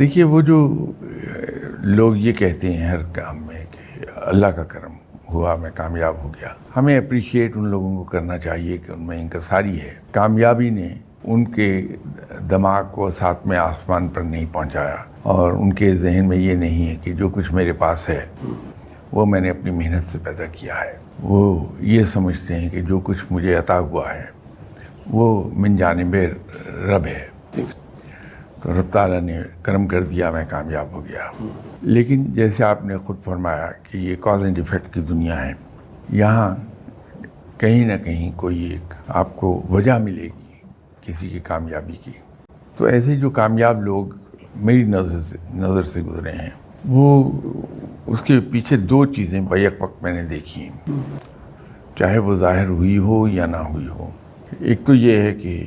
دیکھیے وہ جو لوگ یہ کہتے ہیں ہر کام میں کہ اللہ کا کرم ہوا میں کامیاب ہو گیا، ہمیں اپریشیٹ ان لوگوں کو کرنا چاہیے کہ ان میں انکساری ہے. کامیابی نے ان کے دماغ کو ساتھ میں آسمان پر نہیں پہنچایا، اور ان کے ذہن میں یہ نہیں ہے کہ جو کچھ میرے پاس ہے وہ میں نے اپنی محنت سے پیدا کیا ہے. وہ یہ سمجھتے ہیں کہ جو کچھ مجھے عطا ہوا ہے وہ من جانب رب ہے، تو رب تعالیٰ نے کرم کر دیا، میں کامیاب ہو گیا. لیکن جیسے آپ نے خود فرمایا کہ یہ کاز اینڈ ایفیکٹ کی دنیا ہے، یہاں کہیں نہ کہیں کوئی ایک آپ کو وجہ ملے گی کسی کی کامیابی کی. تو ایسے جو کامیاب لوگ میری نظر سے گزرے ہیں، وہ اس کے پیچھے دو چیزیں بیک وقت میں نے دیکھی ہیں، چاہے وہ ظاہر ہوئی ہو یا نہ ہوئی ہو. ایک تو یہ ہے کہ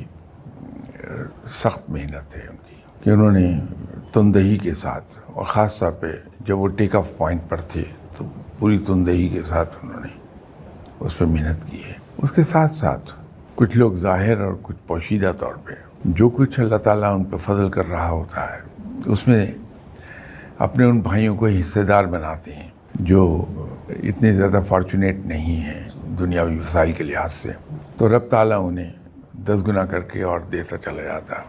سخت محنت ہے ان کی، کہ انہوں نے تندہی کے ساتھ، اور خاص طور پہ جب وہ ٹیک آف پوائنٹ پر تھے تو پوری تندہی کے ساتھ انہوں نے اس پہ محنت کی ہے. اس کے ساتھ ساتھ کچھ لوگ ظاہر اور کچھ پوشیدہ طور پہ جو کچھ اللہ تعالیٰ ان پہ فضل کر رہا ہوتا ہے اس میں اپنے ان بھائیوں کو حصے دار بناتے ہیں جو اتنے زیادہ فارچونیٹ نہیں ہیں دنیاوی وسائل کے لحاظ سے. تو رب تعالیٰ انہیں 10 گنا کر کے اور دیتا چلا جاتا.